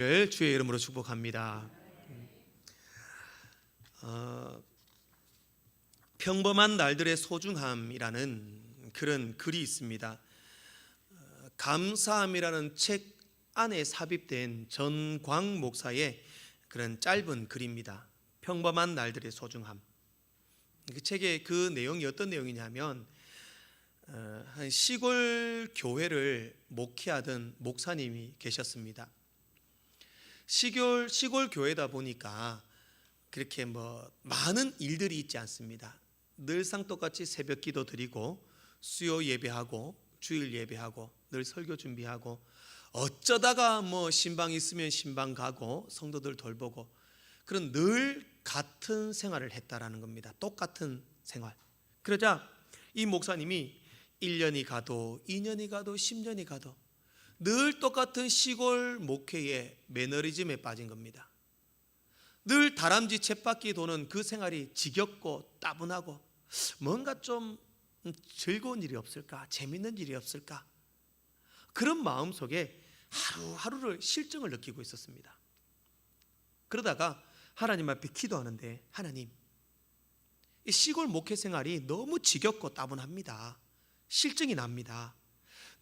주의 이름으로 축복합니다. 평범한 날들의 소중함이라는 그런 글이 있습니다. 감사함이라는 책 안에 삽입된 전광 목사의 그런 짧은 글입니다. 평범한 날들의 소중함. 그 책의 그 내용이 어떤 내용이냐면 한 시골 교회를 목회하던 목사님이 계셨습니다. 시골 교회다 보니까 그렇게 많은 일들이 있지 않습니다. 늘상 똑같이 새벽 기도 드리고 수요 예배하고 주일 예배하고 늘 설교 준비하고 어쩌다가 신방 있으면 신방 가고 성도들 돌보고 그런 늘 같은 생활을 했다라는 겁니다. 똑같은 생활. 그러자 이 목사님이 1년이 가도 2년이 가도 10년이 가도 늘 똑같은 시골 목회의 매너리즘에 빠진 겁니다. 늘 다람쥐 쳇바퀴 도는 그 생활이 지겹고 따분하고 뭔가 좀 즐거운 일이 없을까? 재밌는 일이 없을까? 그런 마음속에 하루하루를 실증을 느끼고 있었습니다. 그러다가 하나님 앞에 기도하는데, 하나님, 이 시골 목회 생활이 너무 지겹고 따분합니다. 실증이 납니다.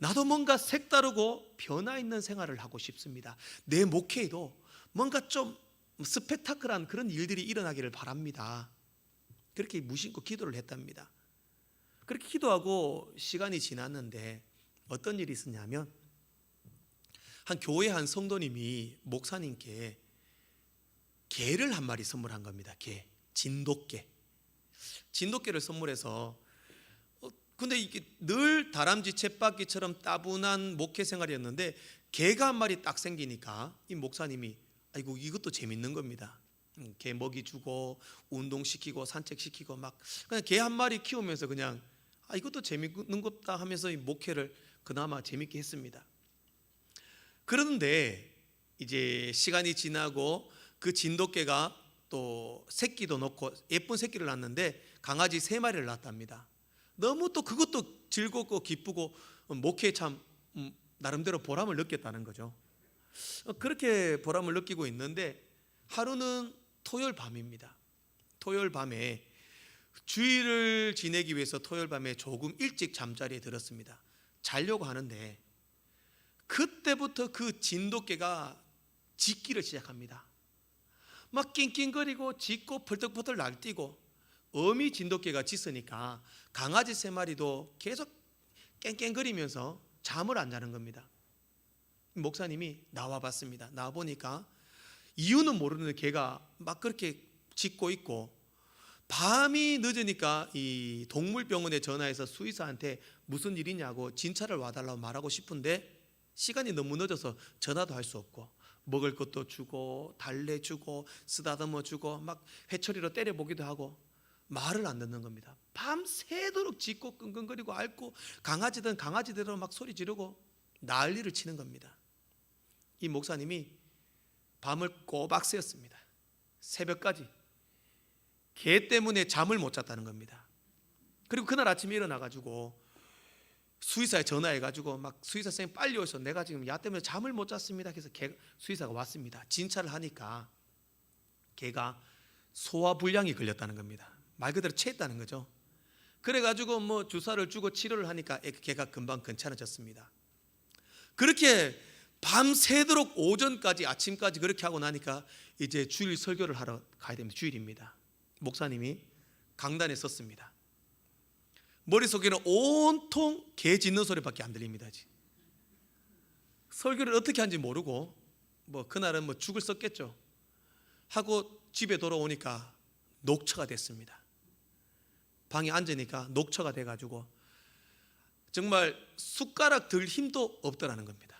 나도 뭔가 색다르고 변화 있는 생활을 하고 싶습니다. 내 목회에도 뭔가 좀 스펙타클한 그런 일들이 일어나기를 바랍니다. 그렇게 무심코 기도를 했답니다. 그렇게 기도하고 시간이 지났는데 어떤 일이 있었냐면 한 교회 한 성도님이 목사님께 개를 한 마리 선물한 겁니다. 진돗개를 선물해서 근데 이게 늘 다람쥐 쳇바퀴처럼 따분한 목회 생활이었는데 개가 한 마리 딱 생기니까 이 목사님이 아이고 이것도 재밌는 겁니다. 개 먹이 주고 운동시키고 산책시키고 막 그냥 개 한 마리 키우면서 그냥 이것도 재밌는 것다 하면서 이 목회를 그나마 재밌게 했습니다. 그런데 이제 시간이 지나고 그 진돗개가 또 새끼도 놓고 예쁜 새끼를 낳았는데 강아지 3마리를 낳았답니다. 너무 또 그것도 즐겁고 기쁘고 목회에 참 나름대로 보람을 느꼈다는 거죠. 그렇게 보람을 느끼고 있는데 하루는 토요일 밤입니다. 토요일 밤에 주일을 지내기 위해서 토요일 밤에 조금 일찍 잠자리에 들었습니다. 자려고 하는데 그때부터 그 진돗개가 짖기를 시작합니다. 막 낑낑거리고 짖고 펄떡펄떡 날뛰고 어미 진돗개가 짖으니까 강아지 3마리도 계속 깽깽거리면서 잠을 안 자는 겁니다. 목사님이 나와봤습니다. 나와보니까 이유는 모르는 개가 막 그렇게 짖고 있고 밤이 늦으니까 이 동물병원에 전화해서 수의사한테 무슨 일이냐고 진찰을 와달라고 말하고 싶은데 시간이 너무 늦어서 전화도 할 수 없고 먹을 것도 주고 달래주고 쓰다듬어 주고 막 회초리로 때려보기도 하고 말을 안 듣는 겁니다. 밤새도록 짖고 끙끙거리고 앓고 강아지든 강아지대로 막 소리 지르고 난리를 치는 겁니다. 이 목사님이 밤을 꼬박 새었습니다. 새벽까지 개 때문에 잠을 못 잤다는 겁니다. 그리고 그날 아침에 일어나가지고 수의사에 전화해가지고 막 수의사 선생님 빨리 오셔서 내가 지금 야 때문에 잠을 못 잤습니다. 그래서 수의사가 왔습니다. 진찰을 하니까 개가 소화불량이 걸렸다는 겁니다. 말 그대로 체했다는 거죠. 그래가지고 주사를 주고 치료를 하니까 개가 금방 괜찮아졌습니다. 그렇게 밤새도록 오전까지 아침까지 그렇게 하고 나니까 이제 주일 설교를 하러 가야 됩니다. 주일입니다. 목사님이 강단에 섰습니다. 머릿속에는 온통 개 짖는 소리밖에 안 들립니다. 설교를 어떻게 하는지 모르고 그날은 죽을 썼겠죠 하고 집에 돌아오니까 녹초가 됐습니다. 방에 앉으니까 녹초가 돼가지고 정말 숟가락 들 힘도 없더라는 겁니다.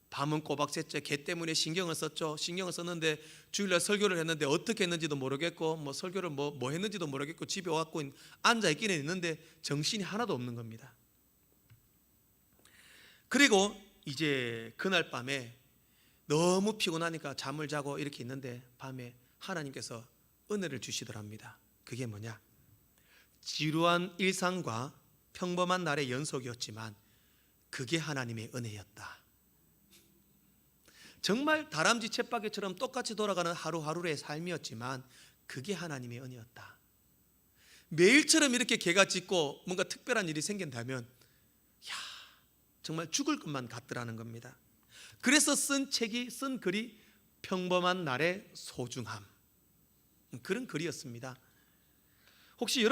밤은 꼬박 샜죠. 개 때문에 신경을 썼죠. 신경을 썼는데 주일날 설교를 했는데 어떻게 했는지도 모르겠고 설교를 뭐 했는지도 모르겠고 집에 와갖고 앉아있기는 있는데 정신이 하나도 없는 겁니다. 그리고 이제 그날 밤에 너무 피곤하니까 잠을 자고 이렇게 있는데 밤에 하나님께서 은혜를 주시더랍니다. 그게 뭐냐? 지루한 일상과 평범한 날의 연속이었지만 그게 하나님의 은혜였다. 정말 다람쥐 쳇바퀴처럼 똑같이 돌아가는 하루하루의 삶이었지만 그게 하나님의 은혜였다. 매일처럼 이렇게 개가 짖고 뭔가 특별한 일이 생긴다면 정말 죽을 것만 같더라는 겁니다. 그래서 쓴 글이 평범한 날의 소중함, 그런 글이었습니다. 혹시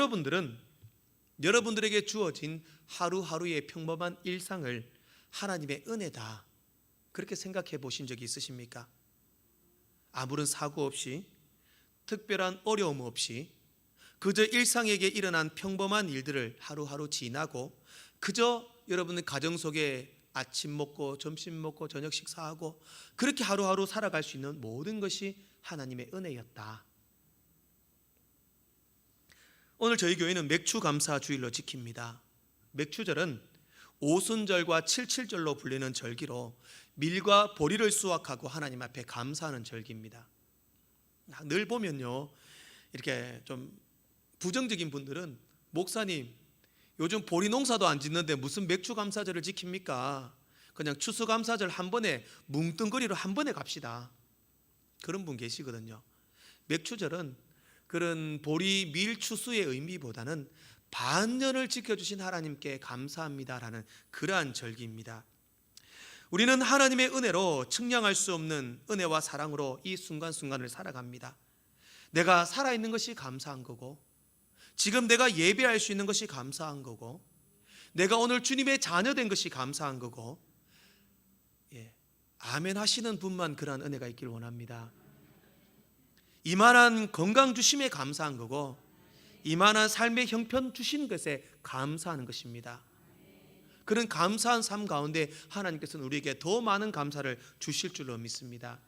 여러분들에게 주어진 하루하루의 평범한 일상을 하나님의 은혜다, 그렇게 생각해 보신 적이 있으십니까? 아무런 사고 없이, 특별한 어려움 없이 그저 일상에게 일어난 평범한 일들을 하루하루 지나고 그저 여러분의 가정 속에 아침 먹고 점심 먹고 저녁 식사하고 그렇게 하루하루 살아갈 수 있는 모든 것이 하나님의 은혜였다. 오늘 저희 교회는 맥추감사 주일로 지킵니다. 맥추절은 오순절과 칠칠절로 불리는 절기로 밀과 보리를 수확하고 하나님 앞에 감사하는 절기입니다. 늘 보면요, 이렇게 좀 부정적인 분들은 목사님 요즘 보리 농사도 안 짓는데 무슨 맥추감사절을 지킵니까? 그냥 추수감사절 한 번에 뭉뚱그리로 한 번에 갑시다, 그런 분 계시거든요. 맥추절은 그런 보리 밀 추수의 의미보다는 반년을 지켜주신 하나님께 감사합니다라는 그러한 절기입니다. 우리는 하나님의 은혜로 측량할 수 없는 은혜와 사랑으로 이 순간순간을 살아갑니다. 내가 살아있는 것이 감사한 거고, 지금 내가 예배할 수 있는 것이 감사한 거고, 내가 오늘 주님의 자녀 된 것이 감사한 거고, 아멘 하시는 분만 그러한 은혜가 있길 원합니다. 이만한 건강 주심에 감사한 거고, 이만한 삶의 형편 주신 것에 감사하는 것입니다. 그런 감사한 삶 가운데 하나님께서는 우리에게 더 많은 감사를 주실 줄로 믿습니다.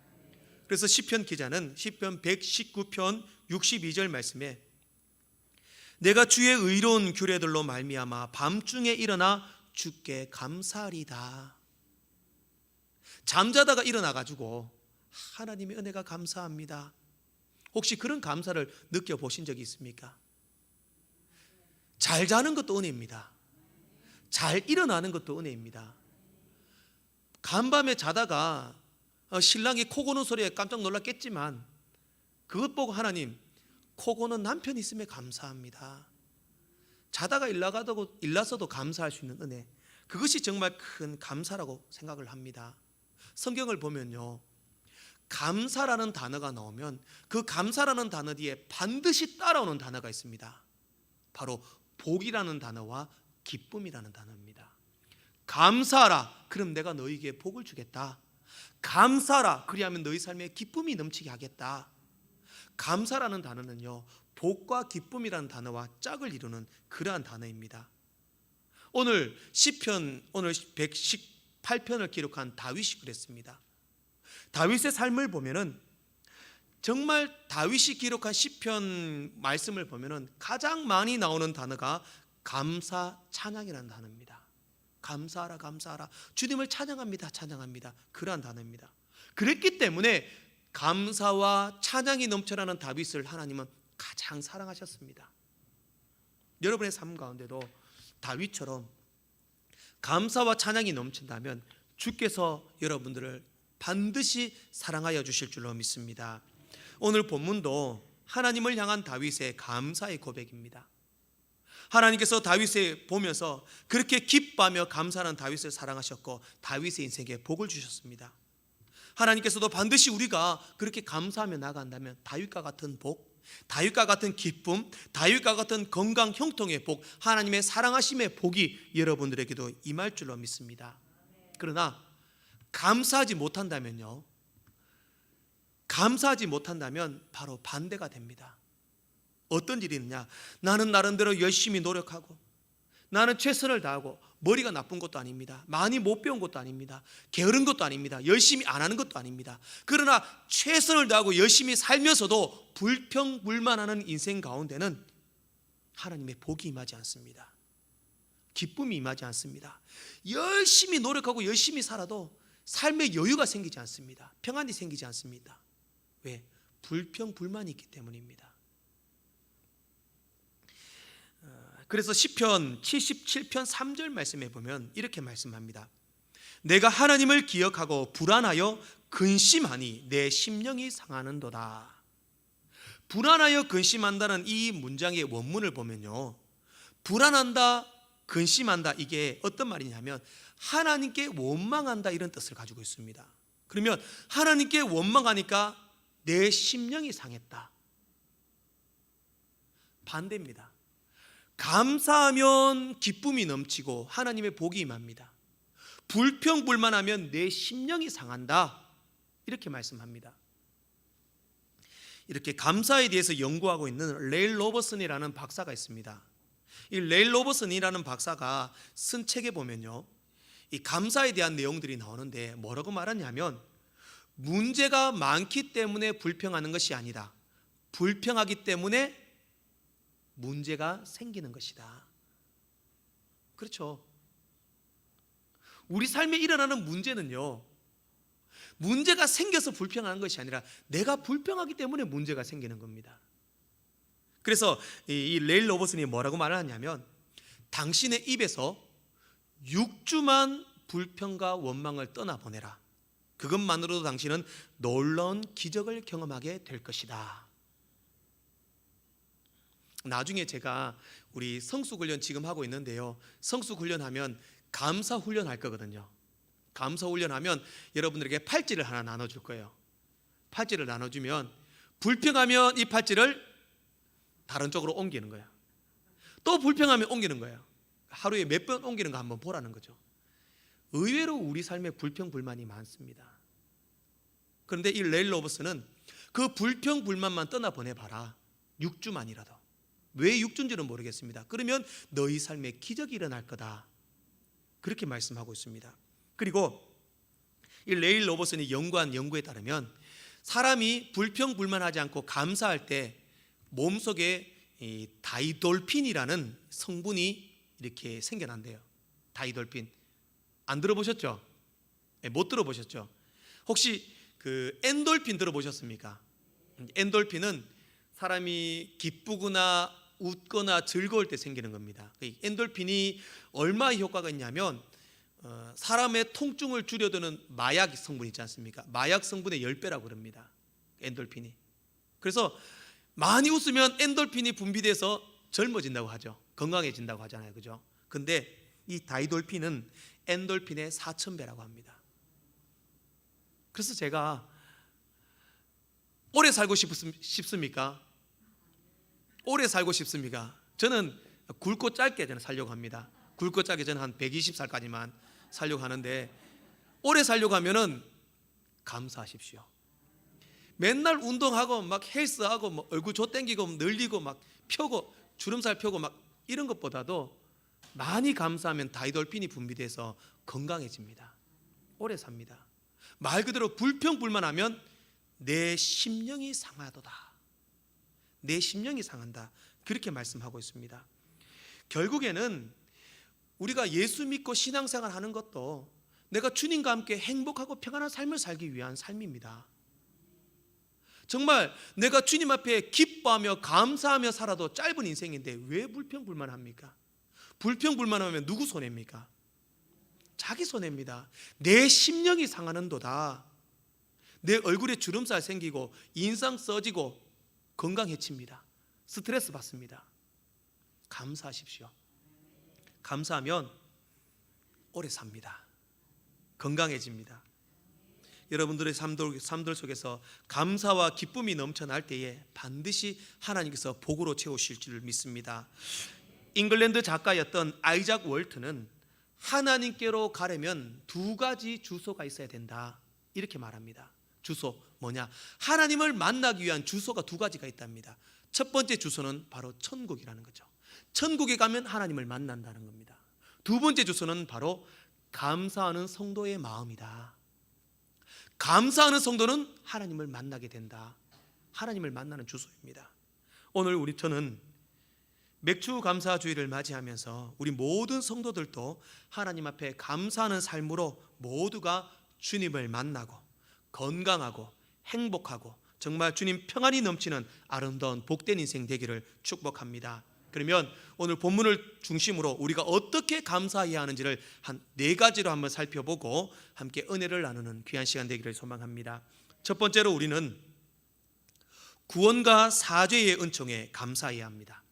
그래서 시편 기자는 시편 119편 62절 말씀에 내가 주의 의로운 규례들로 말미암아 밤중에 일어나 주께 감사하리다. 잠자다가 일어나가지고 하나님의 은혜가 감사합니다. 혹시 그런 감사를 느껴보신 적이 있습니까? 잘 자는 것도 은혜입니다. 잘 일어나는 것도 은혜입니다. 간밤에 자다가 신랑이 코 고는 소리에 깜짝 놀랐겠지만 그것 보고 하나님, 코 고는 남편이 있음에 감사합니다. 자다가 일나서도 감사할 수 있는 은혜, 그것이 정말 큰 감사라고 생각을 합니다. 성경을 보면요, 감사라는 단어가 나오면 그 감사라는 단어 뒤에 반드시 따라오는 단어가 있습니다. 바로 복이라는 단어와 기쁨이라는 단어입니다. 감사하라, 그럼 내가 너희에게 복을 주겠다. 감사하라, 그리하면 너희 삶에 기쁨이 넘치게 하겠다. 감사라는 단어는요, 복과 기쁨이라는 단어와 짝을 이루는 그러한 단어입니다. 오늘 시편, 오늘 118편을 기록한 다윗이 그랬습니다. 다윗의 삶을 보면은 정말 다윗이 기록한 시편 말씀을 보면은 가장 많이 나오는 단어가 감사 찬양이라는 단어입니다. 감사하라, 감사하라, 주님을 찬양합니다, 찬양합니다, 그러한 단어입니다. 그랬기 때문에 감사와 찬양이 넘쳐나는 다윗을 하나님은 가장 사랑하셨습니다. 여러분의 삶 가운데도 다윗처럼 감사와 찬양이 넘친다면 주께서 여러분들을 반드시 사랑하여 주실 줄로 믿습니다. 오늘 본문도 하나님을 향한 다윗의 감사의 고백입니다. 하나님께서 다윗을 보면서 그렇게 기뻐하며 감사하는 다윗을 사랑하셨고 다윗의 인생에 복을 주셨습니다. 하나님께서도 반드시 우리가 그렇게 감사하며 나간다면 다윗과 같은 복, 다윗과 같은 기쁨, 다윗과 같은 건강 형통의 복, 하나님의 사랑하심의 복이 여러분들에게도 임할 줄로 믿습니다. 그러나 감사하지 못한다면요, 감사하지 못한다면 바로 반대가 됩니다. 어떤 일이 있느냐, 나는 나름대로 열심히 노력하고 나는 최선을 다하고 머리가 나쁜 것도 아닙니다. 많이 못 배운 것도 아닙니다. 게으른 것도 아닙니다. 열심히 안 하는 것도 아닙니다. 그러나 최선을 다하고 열심히 살면서도 불평불만하는 인생 가운데는 하나님의 복이 임하지 않습니다. 기쁨이 임하지 않습니다. 열심히 노력하고 열심히 살아도 삶의 여유가 생기지 않습니다. 평안이 생기지 않습니다. 왜? 불평불만이 있기 때문입니다. 그래서 시편 77편 3절 말씀에 보면 이렇게 말씀합니다. 내가 하나님을 기억하고 불안하여 근심하니 내 심령이 상하는도다. 불안하여 근심한다는 이 문장의 원문을 보면요, 불안한다, 근심한다, 이게 어떤 말이냐면 하나님께 원망한다, 이런 뜻을 가지고 있습니다. 그러면 하나님께 원망하니까 내 심령이 상했다. 반대입니다. 감사하면 기쁨이 넘치고 하나님의 복이 임합니다. 불평불만하면 내 심령이 상한다, 이렇게 말씀합니다. 이렇게 감사에 대해서 연구하고 있는 레일 로버슨이라는 박사가 있습니다. 이 레일 로버슨이라는 박사가 쓴 책에 보면요, 이 감사에 대한 내용들이 나오는데 뭐라고 말하냐면, 문제가 많기 때문에 불평하는 것이 아니다, 불평하기 때문에 문제가 생기는 것이다. 그렇죠. 우리 삶에 일어나는 문제는요, 문제가 생겨서 불평하는 것이 아니라 내가 불평하기 때문에 문제가 생기는 겁니다. 그래서 이 레일 로버슨이 뭐라고 말을 하냐면, 당신의 입에서 6주만 불평과 원망을 떠나보내라. 그것만으로도 당신은 놀라운 기적을 경험하게 될 것이다. 나중에 제가 우리 성수훈련 지금 하고 있는데요, 성수훈련하면 감사훈련 할 거거든요. 감사훈련하면 여러분들에게 팔찌를 하나 나눠줄 거예요. 팔찌를 나눠주면 불평하면 이 팔찌를 다른 쪽으로 옮기는 거예요. 또 불평하면 옮기는 거예요. 하루에 몇 번 옮기는 거 한번 보라는 거죠. 의외로 우리 삶에 불평불만이 많습니다. 그런데 이 레일 로버슨은 그 불평불만만 떠나보내봐라, 6주만이라도. 왜 6주인지는 모르겠습니다. 그러면 너희 삶에 기적이 일어날 거다, 그렇게 말씀하고 있습니다. 그리고 이 레일 로버슨이 연구한 연구에 따르면 사람이 불평불만하지 않고 감사할 때 몸속에 이 다이돌핀이라는 성분이 이렇게 생겨난대요. 다이돌핀 안 들어보셨죠? 못 들어보셨죠? 혹시 그 엔돌핀 들어보셨습니까? 엔돌핀은 사람이 기쁘거나 웃거나 즐거울 때 생기는 겁니다. 엔돌핀이 얼마의 효과가 있냐면 사람의 통증을 줄여드는 마약 성분 있지 않습니까? 마약 성분의 10배라고 그럽니다, 엔돌핀이. 그래서 많이 웃으면 엔돌핀이 분비돼서 젊어진다고 하죠. 건강해진다고 하잖아요, 그죠? 근데 이 다이돌핀은 엔돌핀의 4000배라고 합니다. 그래서 제가 오래 살고 싶습니까? 오래 살고 싶습니까? 저는 굵고 짧게 저는 살려고 합니다. 굵고 짧게 저는 한 120살까지만 살려고 하는데, 오래 살려고 하면은 감사하십시오. 맨날 운동하고 막 헬스하고 뭐 얼굴 조 땡기고 늘리고 막 펴고 주름살 펴고 막 이런 것보다도 많이 감사하면 다이돌핀이 분비돼서 건강해집니다. 오래 삽니다. 말 그대로 불평불만하면 내 심령이 상하도다, 내 심령이 상한다, 그렇게 말씀하고 있습니다. 결국에는 우리가 예수 믿고 신앙생활 하는 것도 내가 주님과 함께 행복하고 평안한 삶을 살기 위한 삶입니다. 정말 내가 주님 앞에 기뻐하며 감사하며 살아도 짧은 인생인데 왜 불평불만합니까? 불평불만하면 누구 손해입니까? 자기 손해입니다. 내 심령이 상하는도다. 내 얼굴에 주름살 생기고 인상 써지고 건강 해칩니다. 스트레스 받습니다. 감사하십시오. 감사하면 오래 삽니다. 건강해집니다. 여러분들의 삶들 속에서 감사와 기쁨이 넘쳐날 때에 반드시 하나님께서 복으로 채우실 줄 믿습니다. 잉글랜드 작가였던 아이작 월트는 하나님께로 가려면 2가지 주소가 있어야 된다, 이렇게 말합니다. 주소 뭐냐? 하나님을 만나기 위한 주소가 2가지가 있답니다. 첫 번째 주소는 바로 천국이라는 거죠. 천국에 가면 하나님을 만난다는 겁니다. 2번째 주소는 바로 감사하는 성도의 마음이다. 감사하는 성도는 하나님을 만나게 된다. 하나님을 만나는 주소입니다. 오늘 저는 맥주 감사주의를 맞이하면서 우리 모든 성도들도 하나님 앞에 감사하는 삶으로 모두가 주님을 만나고 건강하고 행복하고 정말 주님 평안이 넘치는 아름다운 복된 인생 되기를 축복합니다. 그러면 오늘 본문을 중심으로 우리가 어떻게 감사해야 하는지를 한 4가지로 한번 살펴보고 함께 은혜를 나누는 귀한 시간 되기를 소망합니다. 첫 번째로 우리는 구원과 사죄의 은총에 감사해야 합니다.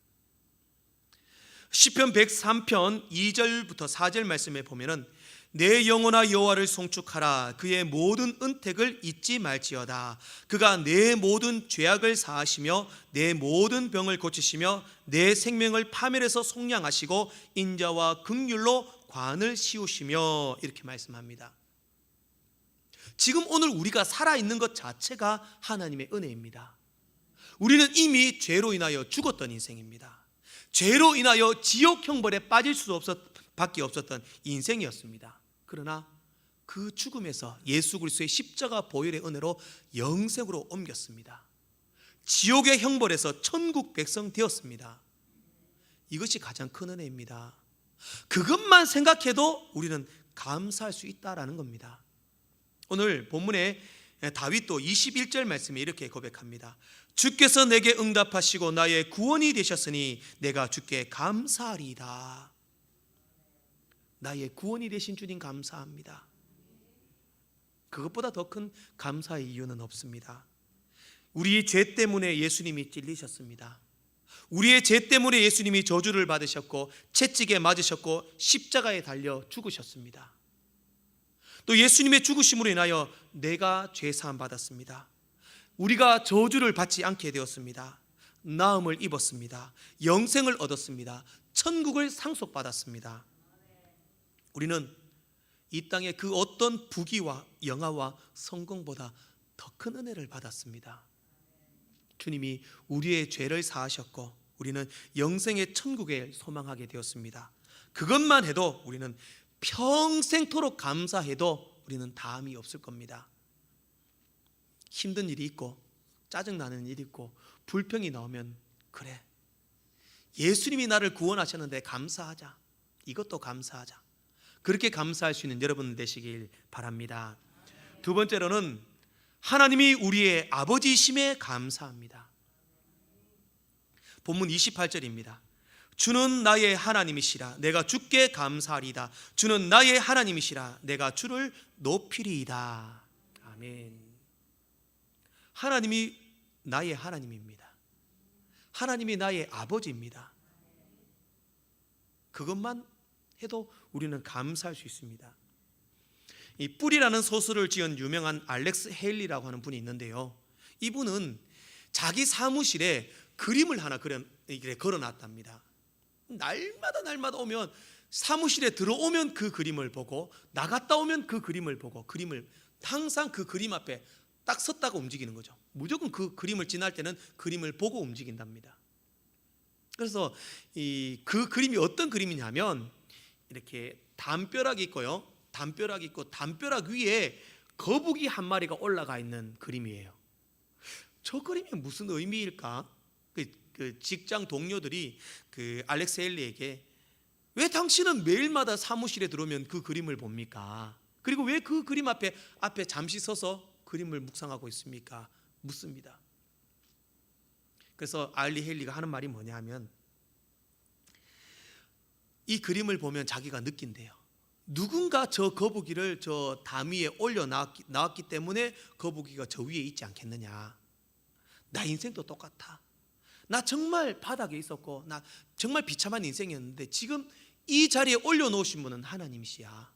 시편 103편 2절부터 4절 말씀에 보면은 내 영혼아 여호와를 송축하라. 그의 모든 은택을 잊지 말지어다. 그가 내 모든 죄악을 사하시며 내 모든 병을 고치시며 내 생명을 파멸해서 속량하시고 인자와 긍휼로 관을 씌우시며, 이렇게 말씀합니다. 지금 오늘 우리가 살아있는 것 자체가 하나님의 은혜입니다. 우리는 이미 죄로 인하여 죽었던 인생입니다. 죄로 인하여 지옥 형벌에 빠질 수밖에 없었던 인생이었습니다. 그러나 그 죽음에서 예수 그리스도의 십자가 보혈의 은혜로 영생으로 옮겼습니다. 지옥의 형벌에서 천국 백성 되었습니다. 이것이 가장 큰 은혜입니다. 그것만 생각해도 우리는 감사할 수 있다라는 겁니다. 오늘 본문에 다윗도 21절 말씀에 이렇게 고백합니다. 주께서 내게 응답하시고 나의 구원이 되셨으니 내가 주께 감사하리이다. 나의 구원이 되신 주님 감사합니다. 그것보다 더 큰 감사의 이유는 없습니다. 우리의 죄 때문에 예수님이 찔리셨습니다. 우리의 죄 때문에 예수님이 저주를 받으셨고 채찍에 맞으셨고 십자가에 달려 죽으셨습니다. 또 예수님의 죽으심으로 인하여 내가 죄사함 받았습니다. 우리가 저주를 받지 않게 되었습니다. 나음을 입었습니다. 영생을 얻었습니다. 천국을 상속받았습니다. 우리는 이 땅의 그 어떤 부귀와 영화와 성공보다 더 큰 은혜를 받았습니다. 주님이 우리의 죄를 사하셨고 우리는 영생의 천국에 소망하게 되었습니다. 그것만 해도 우리는 평생토록 감사해도 우리는 다함이 없을 겁니다. 힘든 일이 있고 짜증나는 일이 있고 불평이 나오면 그래, 예수님이 나를 구원하셨는데 감사하자. 이것도 감사하자. 그렇게 감사할 수 있는 여러분 되시길 바랍니다. 두 번째로는 하나님이 우리의 아버지심에 감사합니다. 본문 28절입니다. 주는 나의 하나님이시라. 내가 주께 감사하리이다. 주는 나의 하나님이시라. 내가 주를 높이리이다. 아멘. 하나님이 나의 하나님입니다. 하나님이 나의 아버지입니다. 그것만 해도 우리는 감사할 수 있습니다. 이 뿔이라는 소설을 지은 유명한 알렉스 헤일리라고 하는 분이 있는데요, 이분은 자기 사무실에 그림을 하나 걸어놨답니다. 날마다 오면, 사무실에 들어오면 그 그림을 보고 나갔다 오면 그 그림을 보고, 그림을 항상 그 그림 앞에 딱 섰다가 움직이는 거죠. 무조건 그 그림을 지날 때는 그림을 보고 움직인답니다. 그래서 그 그림이 어떤 그림이냐면 이렇게 담벼락이 있고요, 담벼락이 있고 담벼락 위에 거북이 한 마리가 올라가 있는 그림이에요. 저 그림이 무슨 의미일까? 그 직장 동료들이 그 알렉스 헬리에게 왜 당신은 매일마다 사무실에 들어오면 그 그림을 봅니까? 그리고 왜 그 그림 앞에 잠시 서서 그림을 묵상하고 있습니까? 묻습니다. 그래서 알리 헬리가 하는 말이 뭐냐 하면, 이 그림을 보면 자기가 느낀대요. 누군가 저 거북이를 저 담 위에 올려 나왔기 때문에 거북이가 저 위에 있지 않겠느냐. 나 인생도 똑같아. 나 정말 바닥에 있었고 나 정말 비참한 인생이었는데 지금 이 자리에 올려놓으신 분은 하나님이시야.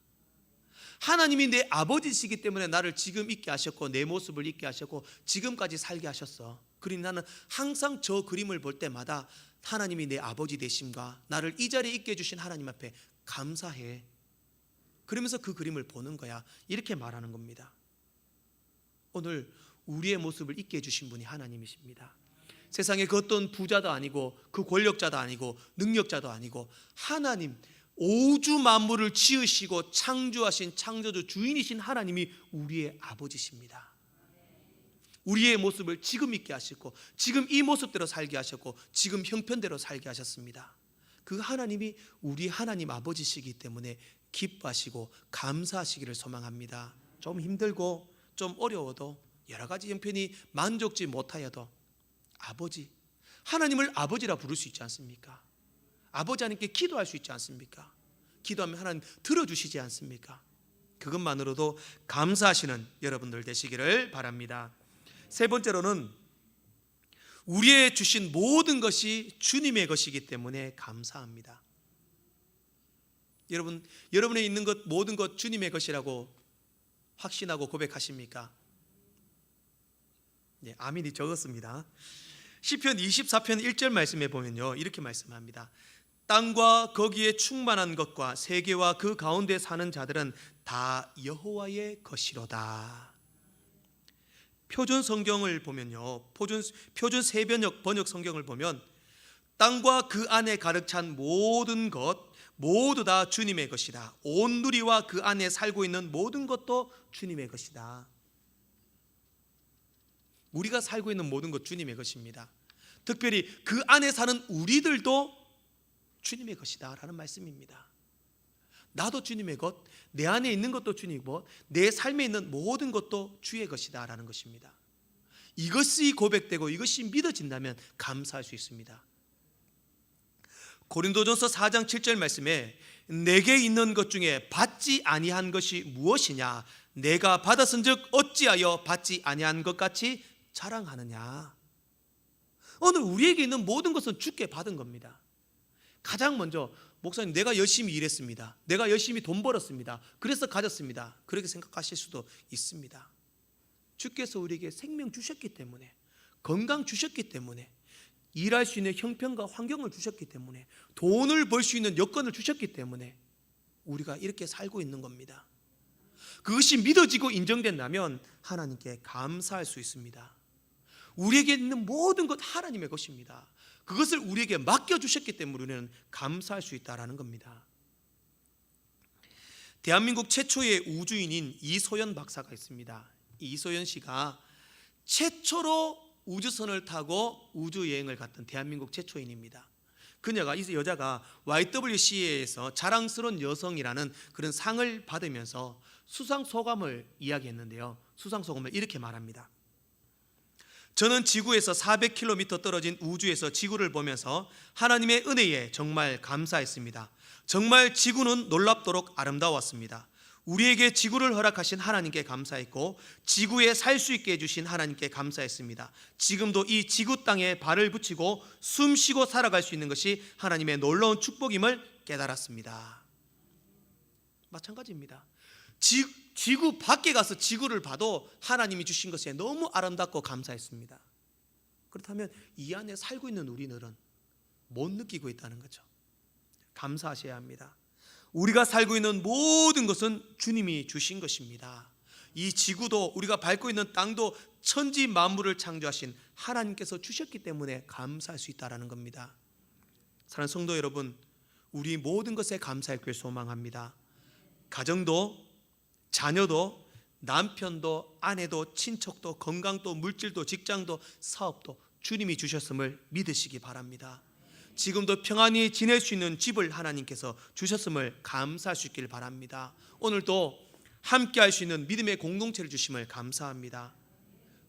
하나님이 내 아버지시기 때문에 나를 지금 있게 하셨고 내 모습을 있게 하셨고 지금까지 살게 하셨어. 그러니 나는 항상 저 그림을 볼 때마다 하나님이 내 아버지 되심과 나를 이 자리에 있게 해주신 하나님 앞에 감사해. 그러면서 그 그림을 보는 거야. 이렇게 말하는 겁니다. 오늘 우리의 모습을 있게 해주신 분이 하나님이십니다. 세상에 그 어떤 부자도 아니고 그 권력자도 아니고 능력자도 아니고 하나님, 오주 만물을 지으시고 창조하신 창조주 주인이신 하나님이 우리의 아버지십니다. 우리의 모습을 지금 있게 하시고 지금 이 모습대로 살게 하셨고 지금 형편대로 살게 하셨습니다. 그 하나님이 우리 하나님 아버지시기 때문에 기뻐하시고 감사하시기를 소망합니다. 좀 힘들고 좀 어려워도 여러 가지 형편이 만족지 못하여도 아버지, 하나님을 아버지라 부를 수 있지 않습니까? 아버지 하나님께 기도할 수 있지 않습니까? 기도하면 하나님 들어주시지 않습니까? 그것만으로도 감사하시는 여러분들 되시기를 바랍니다. 세 번째로는 우리의 주신 모든 것이 주님의 것이기 때문에 감사합니다. 여러분의 있는 것 모든 것 주님의 것이라고 확신하고 고백하십니까? 네, 아멘이 적었습니다. 시편 24편 1절 말씀에 보면요, 이렇게 말씀합니다. 땅과 거기에 충만한 것과 세계와 그 가운데 사는 자들은 다 여호와의 것이로다. 표준 성경을 보면요, 표준 세번역 성경을 보면 땅과 그 안에 가득 찬 모든 것 모두 다 주님의 것이다. 온 누리와 그 안에 살고 있는 모든 것도 주님의 것이다. 우리가 살고 있는 모든 것 주님의 것입니다. 특별히 그 안에 사는 우리들도 주님의 것이다 라는 말씀입니다. 나도 주님의 것, 내 안에 있는 것도 주님의 것, 내 삶에 있는 모든 것도 주의 것이다 라는 것입니다. 이것이 고백되고 이것이 믿어진다면 감사할 수 있습니다. 고린도전서 4장 7절 말씀에 내게 있는 것 중에 받지 아니한 것이 무엇이냐, 내가 받았은즉 어찌하여 받지 아니한 것 같이 자랑하느냐. 오늘 우리에게 있는 모든 것은 주께 받은 겁니다. 가장 먼저 목사님, 내가 열심히 일했습니다, 내가 열심히 돈 벌었습니다, 그래서 가졌습니다, 그렇게 생각하실 수도 있습니다. 주께서 우리에게 생명 주셨기 때문에, 건강 주셨기 때문에, 일할 수 있는 형편과 환경을 주셨기 때문에, 돈을 벌 수 있는 여건을 주셨기 때문에 우리가 이렇게 살고 있는 겁니다. 그것이 믿어지고 인정된다면 하나님께 감사할 수 있습니다. 우리에게 있는 모든 것 하나님의 것입니다. 그것을 우리에게 맡겨주셨기 때문에 우리는 감사할 수 있다는 겁니다. 대한민국 최초의 우주인인 이소연 박사가 있습니다. 이소연 씨가 최초로 우주선을 타고 우주여행을 갔던 대한민국 최초인입니다. 이 여자가 YWCA에서 자랑스러운 여성이라는 그런 상을 받으면서 수상소감을 이야기했는데요, 수상소감을 이렇게 말합니다. 저는 지구에서 400km 떨어진 우주에서 지구를 보면서 하나님의 은혜에 정말 감사했습니다. 정말 지구는 놀랍도록 아름다웠습니다. 우리에게 지구를 허락하신 하나님께 감사했고 지구에 살 수 있게 해주신 하나님께 감사했습니다. 지금도 이 지구 땅에 발을 붙이고 숨 쉬고 살아갈 수 있는 것이 하나님의 놀라운 축복임을 깨달았습니다. 마찬가지입니다. 지구 밖에 가서 지구를 봐도 하나님이 주신 것에 너무 아름답고 감사했습니다. 그렇다면 이 안에 살고 있는 우리들은 못 느끼고 있다는 거죠. 감사하셔야 합니다. 우리가 살고 있는 모든 것은 주님이 주신 것입니다. 이 지구도 우리가 밟고 있는 땅도 천지 만물을 창조하신 하나님께서 주셨기 때문에 감사할 수 있다는 겁니다. 사랑하는 성도 여러분, 우리 모든 것에 감사할 소망합니다. 가정도, 자녀도, 남편도, 아내도, 친척도, 건강도, 물질도, 직장도, 사업도 주님이 주셨음을 믿으시기 바랍니다. 지금도 평안히 지낼 수 있는 집을 하나님께서 주셨음을 감사할 수 있길 바랍니다. 오늘도 함께 할 수 있는 믿음의 공동체를 주심을 감사합니다.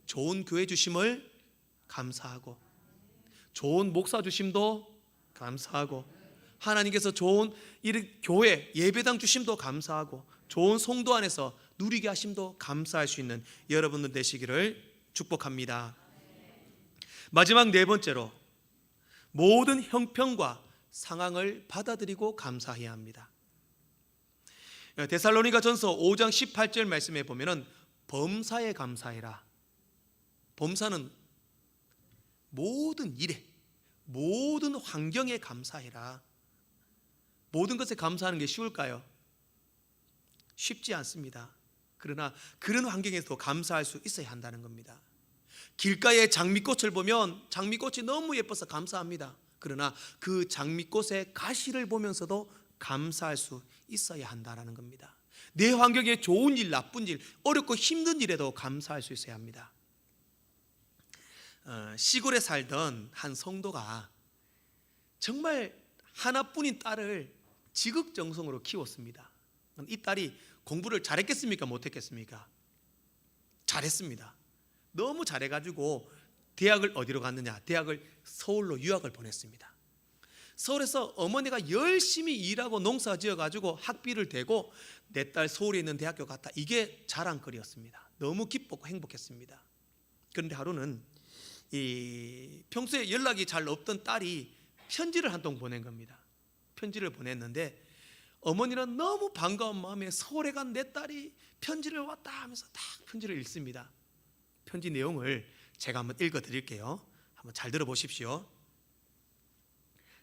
좋은 교회 주심을 감사하고, 좋은 목사 주심도 감사하고, 하나님께서 좋은 교회 예배당 주심도 감사하고, 좋은 성도 안에서 누리게 하심도 감사할 수 있는 여러분들 되시기를 축복합니다. 마지막 네 번째로, 모든 형편과 상황을 받아들이고 감사해야 합니다. 데살로니가전서 5장 18절 말씀에 보면은 범사에 감사해라. 범사는 모든 일에, 모든 환경에 감사해라. 모든 것에 감사하는 게 쉬울까요? 쉽지 않습니다. 그러나 그런 환경에서도 감사할 수 있어야 한다는 겁니다. 길가에 장미꽃을 보면 장미꽃이 너무 예뻐서 감사합니다. 그러나 그 장미꽃의 가시를 보면서도 감사할 수 있어야 한다는 겁니다. 내 환경에 좋은 일, 나쁜 일, 어렵고 힘든 일에도 감사할 수 있어야 합니다. 시골에 살던 한 성도가 정말 하나뿐인 딸을 지극정성으로 키웠습니다. 이 딸이 공부를 잘했겠습니까? 못했겠습니까? 잘했습니다. 너무 잘해가지고 대학을 어디로 갔느냐? 대학을 서울로 유학을 보냈습니다. 서울에서 어머니가 열심히 일하고 농사 지어가지고 학비를 대고 내 딸 서울에 있는 대학교 갔다. 이게 자랑거리였습니다. 너무 기뻤고 행복했습니다. 그런데 하루는 평소에 연락이 잘 없던 딸이 편지를 한 통 보낸 겁니다. 편지를 보냈는데 어머니는 너무 반가운 마음에 서울에 간 내 딸이 편지를 왔다 하면서 딱 편지를 읽습니다. 편지 내용을 제가 한번 읽어드릴게요. 한번 잘 들어보십시오.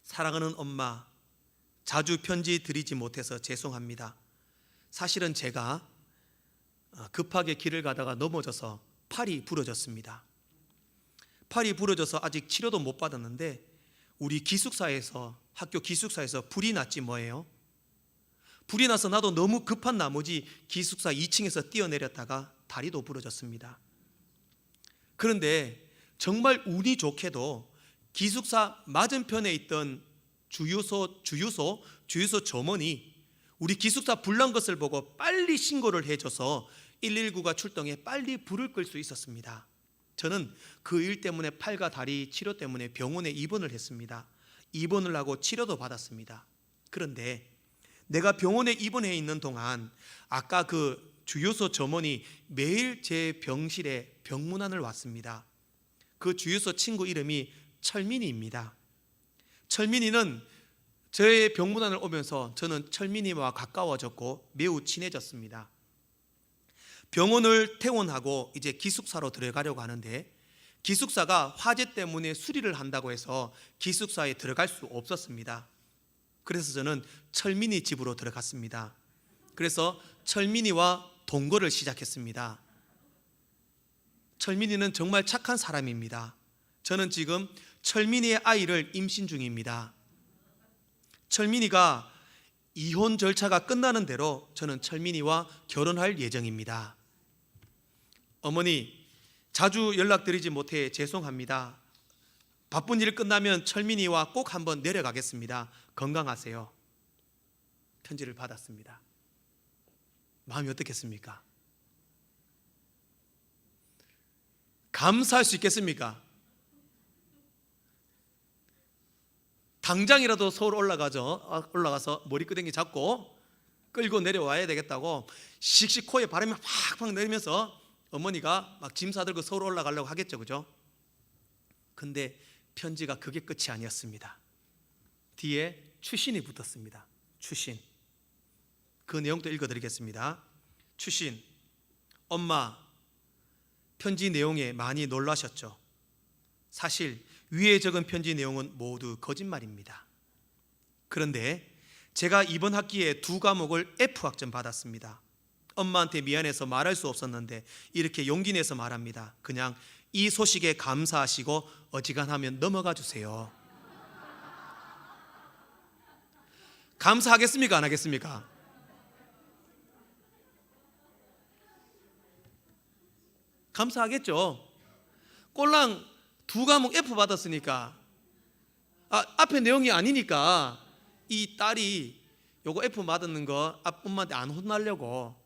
사랑하는 엄마, 자주 편지 드리지 못해서 죄송합니다. 사실은 제가 급하게 길을 가다가 넘어져서 팔이 부러졌습니다. 팔이 부러져서 아직 치료도 못 받았는데 우리 기숙사에서, 학교 기숙사에서 불이 났지 뭐예요. 불이 나서 나도 너무 급한 나머지 기숙사 2층에서 뛰어내렸다가 다리도 부러졌습니다. 그런데 정말 운이 좋게도 기숙사 맞은편에 있던 주유소 점원이 우리 기숙사 불난 것을 보고 빨리 신고를 해줘서 119가 출동해 빨리 불을 끌 수 있었습니다. 저는 그 일 때문에 팔과 다리 치료 때문에 병원에 입원을 했습니다. 입원을 하고 치료도 받았습니다. 그런데 내가 병원에 입원해 있는 동안 아까 그 주유소 점원이 매일 제 병실에 병문안을 왔습니다. 그 주유소 친구 이름이 철민이입니다. 철민이는 저의 병문안을 오면서 저는 철민이와 가까워졌고 매우 친해졌습니다. 병원을 퇴원하고 이제 기숙사로 들어가려고 하는데 기숙사가 화재 때문에 수리를 한다고 해서 기숙사에 들어갈 수 없었습니다. 그래서 저는 철민이 집으로 들어갔습니다. 그래서 철민이와 동거를 시작했습니다. 철민이는 정말 착한 사람입니다. 저는 지금 철민이의 아이를 임신 중입니다. 철민이가 이혼 절차가 끝나는 대로 저는 철민이와 결혼할 예정입니다. 어머니, 자주 연락드리지 못해 죄송합니다. 바쁜 일 끝나면 철민이와 꼭 한번 내려가겠습니다. 건강하세요. 편지를 받았습니다. 마음이 어떻겠습니까? 감사할 수 있겠습니까? 당장이라도 서울 올라가서 머리끄댕이 잡고 끌고 내려와야 되겠다고 씩씩 코에 바람이 팍팍 내리면서 어머니가 막 짐 싸들고 서울 올라가려고 하겠죠, 그죠? 근데 편지가 그게 끝이 아니었습니다. 뒤에 추신이 붙었습니다. 추신. 그 내용도 읽어드리겠습니다. 추신. 엄마, 편지 내용에 많이 놀라셨죠? 사실 위에 적은 편지 내용은 모두 거짓말입니다. 그런데 제가 이번 학기에 2과목을 F학점 받았습니다. 엄마한테 미안해서 말할 수 없었는데 이렇게 용기 내서 말합니다. 그냥 이 소식에 감사하시고 어지간하면 넘어가 주세요. 감사하겠습니까? 안 하겠습니까? 감사하겠죠. 꼴랑 2과목 F 받았으니까 앞에 내용이 아니니까 이 딸이 요거 F 받는 거 엄마한테 안 혼나려고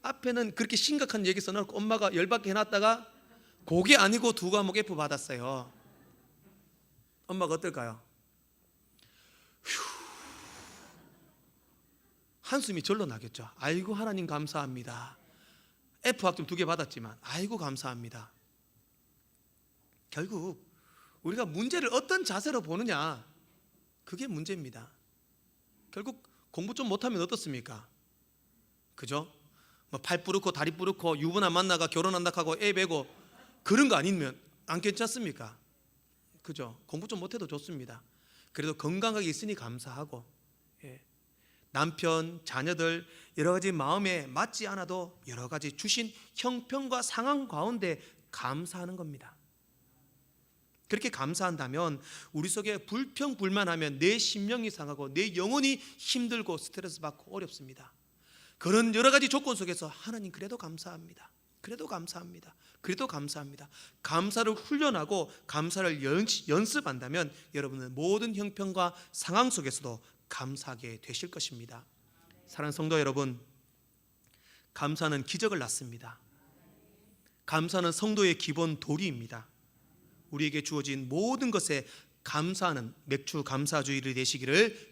앞에는 그렇게 심각한 얘기 써놓고 엄마가 열받게 해놨다가 그게 아니고 2과목 F 받았어요. 엄마가 어떨까요? 휴, 한숨이 절로 나겠죠. 아이고 하나님 감사합니다. F학점 2개 받았지만 아이고 감사합니다. 결국 우리가 문제를 어떤 자세로 보느냐, 그게 문제입니다. 결국 공부 좀 못하면 어떻습니까? 그죠? 뭐 팔 부르고 다리 부르고 유부남 만나가 결혼한다 하고 애 베고 그런 거 아니면 안 괜찮습니까? 그죠? 공부 좀 못해도 좋습니다. 그래도 건강하게 있으니 감사하고, 남편, 자녀들 여러 가지 마음에 맞지 않아도 여러 가지 주신 형편과 상황 가운데 감사하는 겁니다. 그렇게 감사한다면 우리 속에 불평불만하면 내 심령이 상하고 내 영혼이 힘들고 스트레스 받고 어렵습니다. 그런 여러 가지 조건 속에서 하나님 그래도 감사합니다. 그래도 감사합니다. 그래도 감사합니다. 감사를 훈련하고 감사를 연습한다면 여러분은 모든 형편과 상황 속에서도 감사하게 되실 것입니다. 사랑하는 성도 여러분, 감사는 기적을 낳습니다. 감사는 성도의 기본 도리입니다. 우리에게 주어진 모든 것에 감사하는 맥주 감사주일이 되시기를